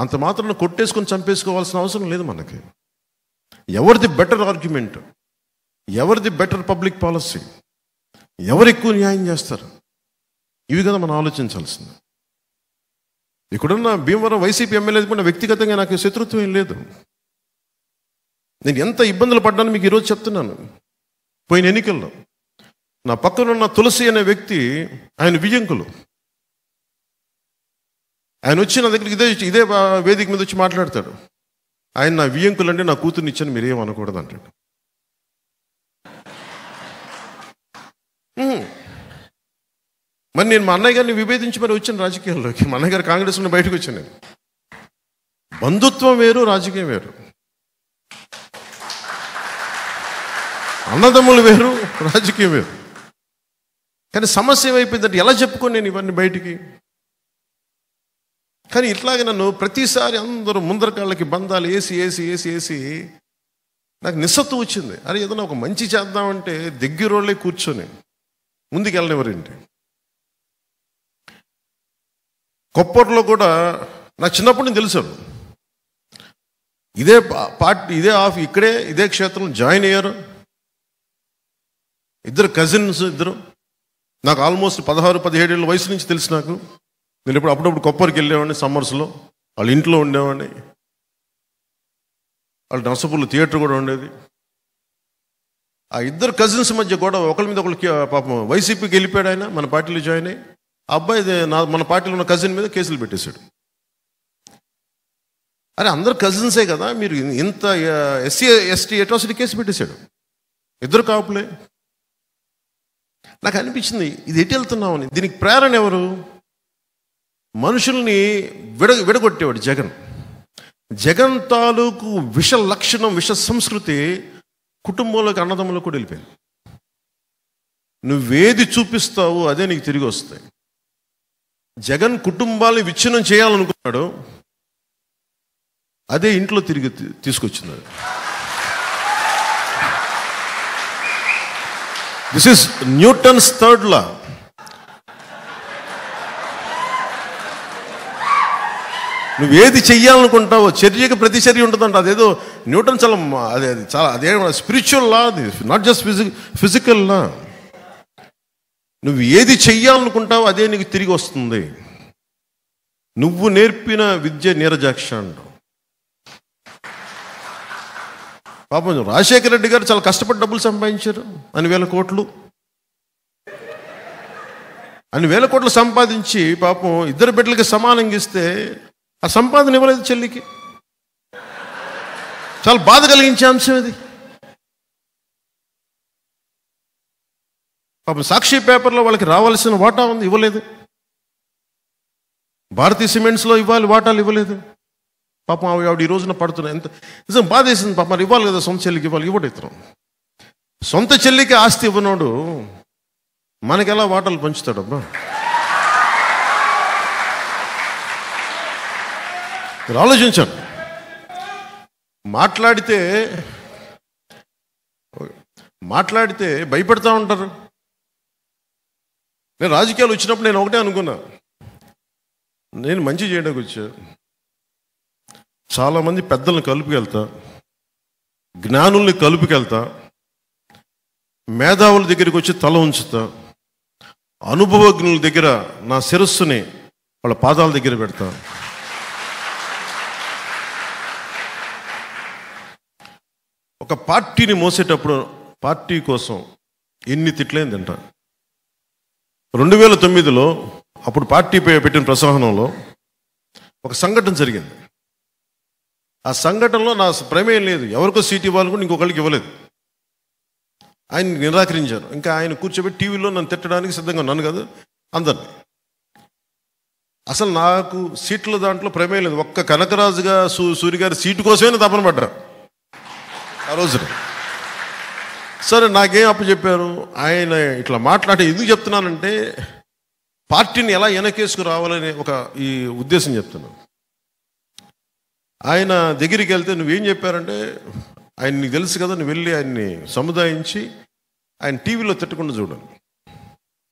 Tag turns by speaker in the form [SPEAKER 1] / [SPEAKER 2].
[SPEAKER 1] అంత మాత్రం కొట్టేసుకొని చంపేసుకోవాల్సిన అవసరం లేదు మనకి. ఎవరిది బెటర్ ఆర్గ్యుమెంట్, ఎవరిది బెటర్ పబ్లిక్ పాలసీ, ఎవరు ఎక్కువ న్యాయం చేస్తారు, ఇవి కదా మనం ఆలోచించాల్సింది. ఇక్కడున్న భీమవరం వైసీపీ ఎమ్మెల్యే కూడా వ్యక్తిగతంగా నాకు శత్రుత్వం ఏం లేదు. నేను ఎంత ఇబ్బందులు పడ్డాను మీకు ఈరోజు చెప్తున్నాను. పోయిన ఎన్నికల్లో నా పక్కన ఉన్న తులసి అనే వ్యక్తి, ఆయన విజయంకులు, ఆయన వచ్చి నా దగ్గరికి ఇదే వేదిక మీద వచ్చి మాట్లాడతాడు. ఆయన నా విజయంకులు అంటే నా కూతుర్ని ఇచ్చాను, మీరేమనకూడదు అంటాడు. మరి నేను మా అన్నయ్య గారిని విభేదించి మరి వచ్చాను రాజకీయాల్లోకి. మా అన్నయ్య గారు కాంగ్రెస్ నుండి బయటకు వచ్చాను. నేను బంధుత్వం వేరు, రాజకీయం వేరు. అన్నదమ్ములు వేరు, రాజకీయం వేరు. కానీ సమస్య ఏమైపోయిందంటే ఎలా చెప్పుకొని నేను ఇవన్నీ బయటికి. కానీ ఇట్లాగే నన్ను ప్రతిసారి అందరూ ముందర కాళ్ళకి బంధాలు వేసి వేసి వేసి వేసి నాకు నిస్సత్తు వచ్చింది. అరే ఏదైనా ఒక మంచి చేద్దామంటే దగ్గరోళ్ళే కూర్చొని ముందుకు వెళ్ళనివ్వరేంటి. కొప్పట్లో కూడా నాకు చిన్నప్పుడు నేను తెలుసాను. ఇదే పార్టీ, ఇక్కడే ఇదే క్షేత్రంలో జాయిన్ అయ్యారు ఇద్దరు కజిన్స్. ఇద్దరు నాకు ఆల్మోస్ట్ 16-17 ఏళ్ళ వయసు నుంచి తెలుసు నాకు. నేను అప్పుడప్పుడు కొప్పరికి వెళ్ళేవాడిని సమ్మర్స్లో. వాళ్ళ ఇంట్లో ఉండేవాడిని. వాళ్ళ నర్సపూర్లో థియేటర్ కూడా ఉండేది. ఆ ఇద్దరు కజిన్స్ మధ్య కూడా ఒకరి మీద ఒకరికి పాపం వైసీపీకి వెళ్ళిపోయాడు ఆయన, మన పార్టీలో జాయిన్ అయ్యి. ఆ అబ్బాయి మన పార్టీలో ఉన్న కజిన్ మీద కేసులు పెట్టేశాడు. అరే అందరు కజిన్సే కదా, మీరు ఇంత SC/ST అట్రాసిటీ కేసు పెట్టేశాడు. ఇద్దరు కాపులే. నాకు అనిపించింది ఇది ఎటు వెళ్తున్నామని. దీనికి ప్రేరణ ఎవరు? మనుషుల్ని విడగొట్టేవాడు జగన్. జగన్ తాలూకు విష లక్షణం, విష సంస్కృతి కుటుంబంలోకి, అన్నదమ్ములకు కూడా వెళ్ళిపోయింది. నువ్వేది చూపిస్తావు అదే నీకు తిరిగి వస్తాయి. జగన్ కుటుంబాన్ని విచ్ఛిన్నం చేయాలనుకున్నాడు, అదే ఇంట్లో తిరిగి తీసుకొచ్చింది. This is Newton's third law. నువ్వేది చెయ్యాలనుకుంటావో చర్యకి ప్రతిచర్య ఉంటుందంట. అదేదో న్యూటన్ అదే spiritual law, not just physical law. నువ్వు ఏది చెయ్యాలనుకుంటావో అదే నీకు తిరిగి వస్తుంది. నువ్వు నేర్పిన విద్య నీరజాక్ష అంటావు. పాపం రాజశేఖర రెడ్డి గారు చాలా కష్టపడి డబ్బులు సంపాదించారు. అన్ని వేల కోట్లు సంపాదించి పాపం ఇద్దరు బిడ్డలకి సమానంగా ఇస్తే ఆ సంపాదన ఇవ్వలేదు చెల్లికి. చాలా బాధ కలిగించే అంశం అది. పాపం సాక్షి పేపర్లో వాళ్ళకి రావాల్సిన వాటా ఉంది, ఇవ్వలేదు. భారతీయ సిమెంట్స్లో ఇవ్వాలి వాటాలు, ఇవ్వలేదు. పాపం ఆవిడ ఈ రోజున పడుతున్నాయి. ఎంత నిజం బాధ వేసింది. పాపం మరి ఇవ్వాలి కదా, సొంత చెల్లికి ఇవ్వాలి, ఇవ్వడు ఇతరం. సొంత చెల్లికి ఆస్తి ఇవ్వనోడు మనకెలా వాటాలు పంచుతాడబ్బా? మీరు ఆలోచించాను. మాట్లాడితే భయపెడతా ఉంటారు. నేను రాజకీయాలు వచ్చినప్పుడు నేను ఒకటే అనుకున్నా, నేను మంచి చేయడానికి వచ్చా. చాలామంది పెద్దలను కలుపుకెళ్తా, జ్ఞానుల్ని కలుపుకెళ్తా, మేధావుల దగ్గరికి వచ్చి తల ఉంచుతా, అనుభవజ్ఞుల దగ్గర నా శిరస్సుని వాళ్ళ పాదాల దగ్గర పెడతా. ఒక పార్టీని మోసేటప్పుడు పార్టీ కోసం ఎన్ని తిట్లేని తింటా. 2009లో అప్పుడు పార్టీపై పెట్టిన ప్రసంగంలో ఒక సంఘటన జరిగింది. ఆ సంఘటనలో నా ప్రమేయం లేదు. ఎవరికో సీట్ ఇవ్వాలి కూడా ఇంకొకరికి ఇవ్వలేదు. ఆయన నిరాకరించారు. ఇంకా ఆయన కూర్చోబెట్టి టీవీలో నన్ను తిట్టడానికి సిద్ధంగా, నన్ను కాదు అందరినీ. అసలు నాకు సీట్ల దాంట్లో ప్రమేయం లేదు. ఒక్క కనకరాజుగా సూరి గారి సీటు కోసమే తపన పడ్డారు ఆ రోజున. సరే నాకేం అప్పచెప్పారు, ఆయన ఇట్లా మాట్లాడి ఎందుకు చెప్తున్నానంటే పార్టీని ఎలా వెనకేసుకు రావాలనే ఒక ఈ ఉద్దేశం చెప్తున్నాను. ఆయన దగ్గరికి వెళ్తే నువ్వేం చెప్పారంటే, ఆయన నీకు తెలుసు కదా, నువ్వు వెళ్ళి ఆయన్ని సముదాయించి ఆయన టీవీలో తిట్టకుండా చూడండి.